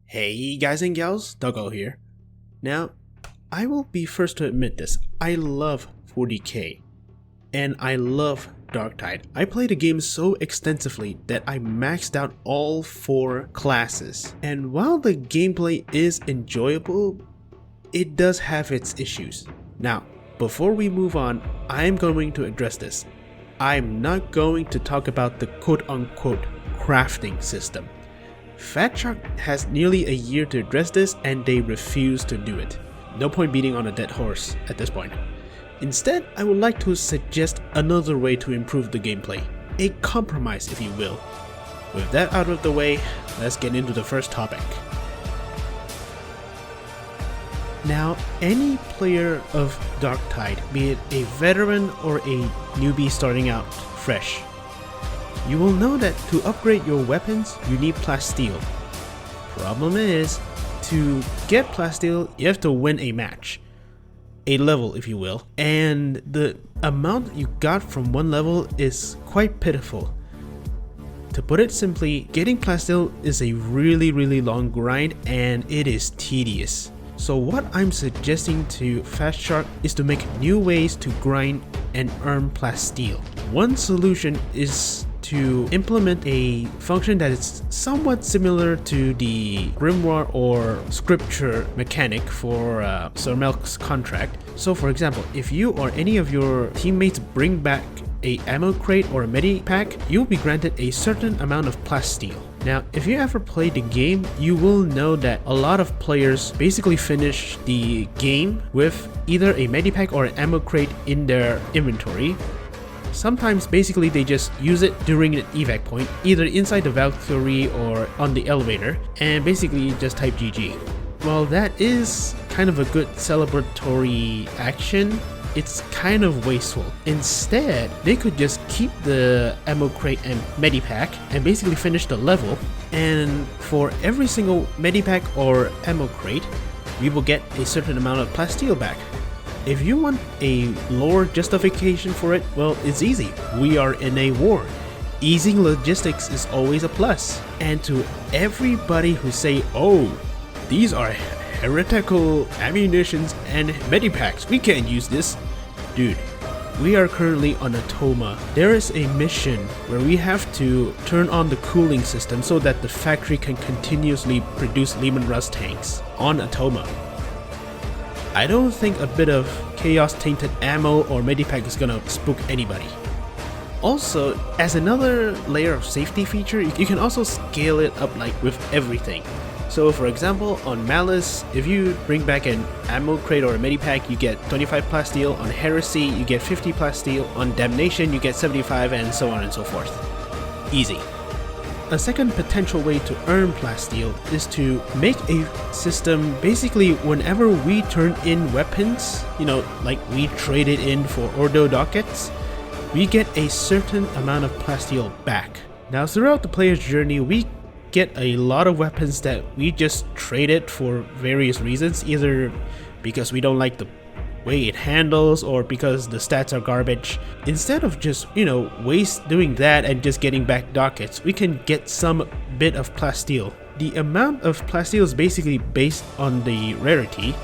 Hey guys and gals, Doggo here. Now, I will be first to admit this, I love 40k, and I love Darktide. I played the game so extensively that I maxed out all 4 classes, and while the gameplay is enjoyable, it does have its issues. Now, before we move on, I'm going to address this. I'm not going to talk about the quote-unquote crafting system. Fat Shark has nearly a year to address this and they refuse to do it. No point beating on a dead horse at this point. Instead, I would like to suggest another way to improve the gameplay. A compromise, if you will. With that out of the way, let's get into the first topic. Now, any player of Darktide, be it a veteran or a newbie starting out fresh, you will know that to upgrade your weapons, you need plasteel. Problem is, to get plasteel, you have to win a match. A level, if you will. And the amount you got from one level is quite pitiful. To put it simply, getting plasteel is a really long grind and it is tedious. So what I'm suggesting to Fat Shark is to make new ways to grind and earn plasteel. One solution is to implement a function that is somewhat similar to the grimoire or scripture mechanic for Sir Melk's contract. So for example, if you or any of your teammates bring back a ammo crate or a medipack, you'll be granted a certain amount of plasteel. Now, if you ever played the game, you will know that a lot of players basically finish the game with either a medipack or an ammo crate in their inventory. Sometimes basically they just use it during an evac point, either inside the Valkyrie or on the elevator, and basically just type GG. While that is kind of a good celebratory action, it's kind of wasteful. Instead, they could just keep the ammo crate and medipack and basically finish the level, and for every single medipack or ammo crate, we will get a certain amount of plasteel back. If you want a lore justification for it, well, it's easy. We are in a war. Easing logistics is always a plus. And to everybody who say, oh, these are heretical ammunitions and medipacks, we can't use this. Dude, we are currently on Atoma. There is a mission where we have to turn on the cooling system so that the factory can continuously produce Lehman Russ tanks on Atoma. I don't think a bit of chaos tainted ammo or medipack is gonna spook anybody. Also, as another layer of safety feature, you can also scale it up like with everything. So for example, on Malice, if you bring back an ammo crate or a medipack, you get 25 plasteel. On Heresy, you get 50 plasteel. On Damnation, you get 75, and so on and so forth. Easy. A second potential way to earn plasteel is to make a system basically whenever we turn in weapons, like we trade it in for Ordo dockets, we get a certain amount of plasteel back. Now throughout the player's journey, we get a lot of weapons that we just traded for various reasons, either because we don't like the way it handles or because the stats are garbage. Instead of just, waste doing that and just getting back dockets, we can get some bit of plasteel. The amount of plasteel is basically based on the rarity.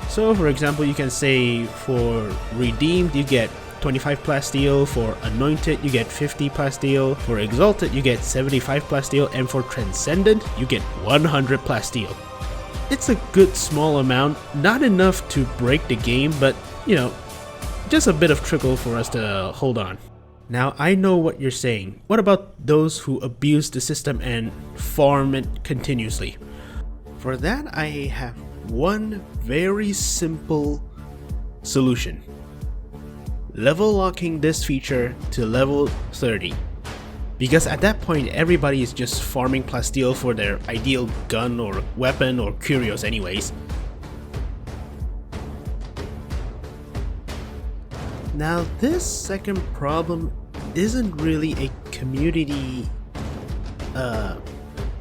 So for example, you can say for redeemed you get 25 plasteel, for anointed you get 50 plasteel, for exalted you get 75 plasteel, and for transcendent you get 100 plasteel. It's a good small amount, not enough to break the game, but just a bit of trickle for us to hold on. Now I know what you're saying. What about those who abuse the system and farm it continuously? For that I have one very simple solution. Level locking this feature to level 30. Because at that point, everybody is just farming plasteel for their ideal gun or weapon or curios anyways. Now this second problem isn't really a community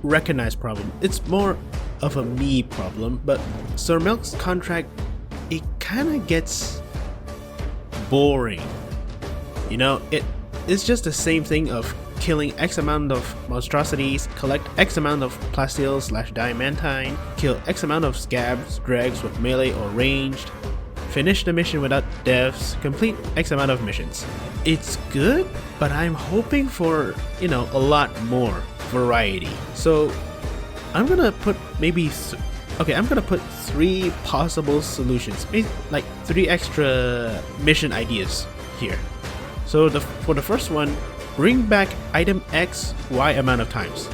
recognized problem. It's more of a me problem, but Sir Melk's contract, it kinda gets boring. It's just the same thing of killing X amount of monstrosities, collect X amount of plasteel/diamantine, kill X amount of scabs, dregs with melee or ranged, finish the mission without deaths, complete X amount of missions. It's good, but I'm hoping for, a lot more variety. So I'm gonna put I'm gonna put 3 possible solutions, like 3 extra mission ideas here. So for the first one, bring back item X Y amount of times.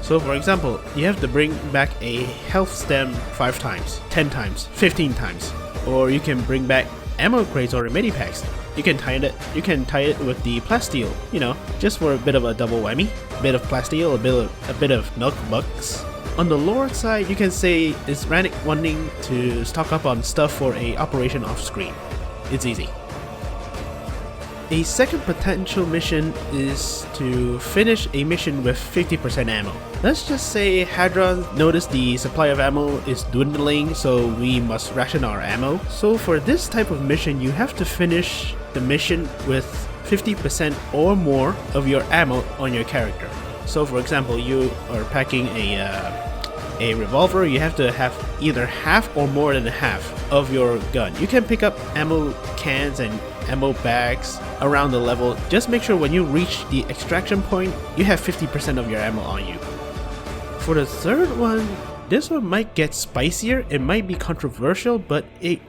So for example, you have to bring back a health stem 5 times, 10 times, 15 times, or you can bring back ammo crates or medipacks. You can tie it with the plasteel, just for a bit of a double whammy. A bit of plasteel, a bit of milk bucks. On the lore side, you can say is Rannick wanting to stock up on stuff for a operation off screen. It's easy. A second potential mission is to finish a mission with 50% ammo. Let's just say Hadron noticed the supply of ammo is dwindling, so we must ration our ammo. So for this type of mission, you have to finish the mission with 50% or more of your ammo on your character. So for example, you are packing a revolver, you have to have either half or more than half of your gun. You can pick up ammo cans and ammo bags around the level. Just make sure when you reach the extraction point, you have 50% of your ammo on you. For the third one, this one might get spicier, it might be controversial, but it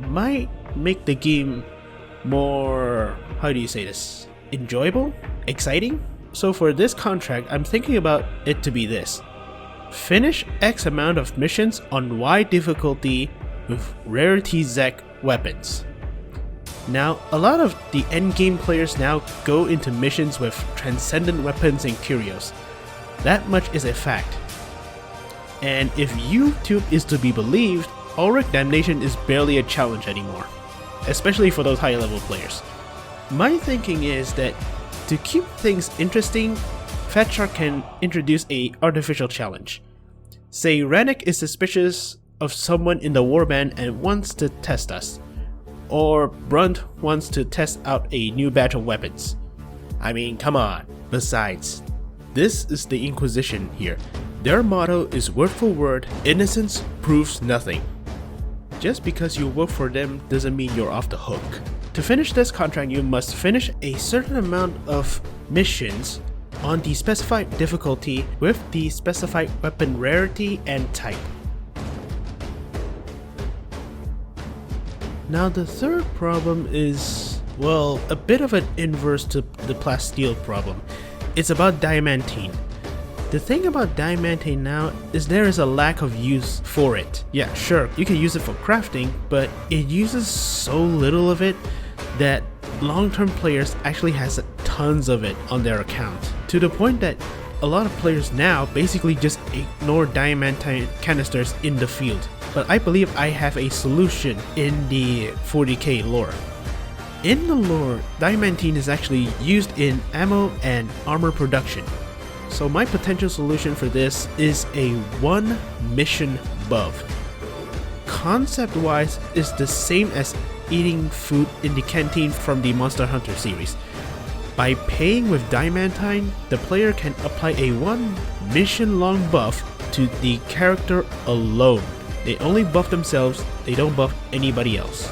might make the game more, enjoyable? Exciting? So for this contract, I'm thinking about it to be this. Finish X amount of missions on Y difficulty with rarity Zek weapons. Now, a lot of the endgame players now go into missions with transcendent weapons and curios. That much is a fact. And if YouTube is to be believed, Ulrich Damnation is barely a challenge anymore, especially for those high level players. My thinking is that to keep things interesting, Fatshark can introduce a artificial challenge. Say Rannick is suspicious of someone in the warband and wants to test us. Or Brunt wants to test out a new batch of weapons. I mean, come on. Besides, this is the Inquisition here. Their motto is word for word, innocence proves nothing. Just because you work for them doesn't mean you're off the hook. To finish this contract, you must finish a certain amount of missions on the specified difficulty with the specified weapon rarity and type. Now the third problem is, well, a bit of an inverse to the plasteel problem. It's about Diamantine. The thing about Diamantine now is there is a lack of use for it. Yeah, sure, you can use it for crafting, but it uses so little of it that long-term players actually has tons of it on their account. To the point that a lot of players now basically just ignore Diamantine canisters in the field. But I believe I have a solution in the 40k lore. In the lore, Diamantine is actually used in ammo and armor production. So my potential solution for this is a 1 mission buff. Concept wise, it's the same as eating food in the canteen from the Monster Hunter series. By paying with Diamantine, the player can apply a 1 mission long buff to the character alone. They only buff themselves, they don't buff anybody else.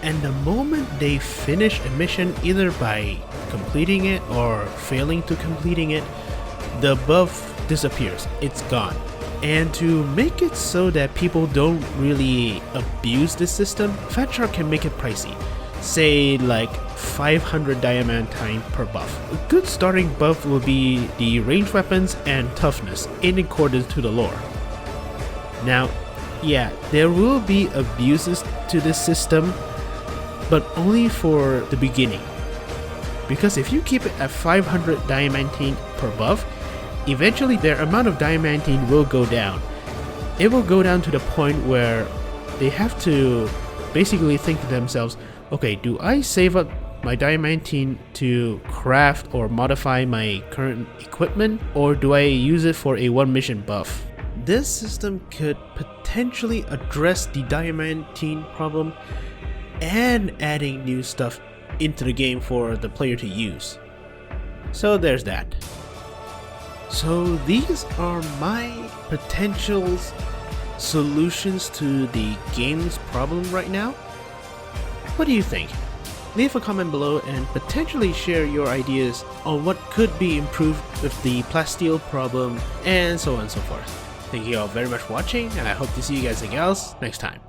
And the moment they finish a mission, either by completing it or failing to completing it, the buff disappears, it's gone. And to make it so that people don't really abuse this system, Fatshark can make it pricey. Say like 500 Diamantine per buff. A good starting buff will be the ranged weapons and toughness in accordance to the lore. Now, yeah, there will be abuses to this system, but only for the beginning. Because if you keep it at 500 Diamantine per buff, eventually their amount of Diamantine will go down. It will go down to the point where they have to basically think to themselves, okay, do I save up my Diamantine to craft or modify my current equipment, or do I use it for a 1 mission buff? This system could potentially address the Diamantine problem and adding new stuff into the game for the player to use. So there's that. So these are my potential solutions to the game's problem right now. What do you think? Leave a comment below and potentially share your ideas on what could be improved with the plasteel problem and so on and so forth. Thank you all very much for watching, and I hope to see you guys and gals next time.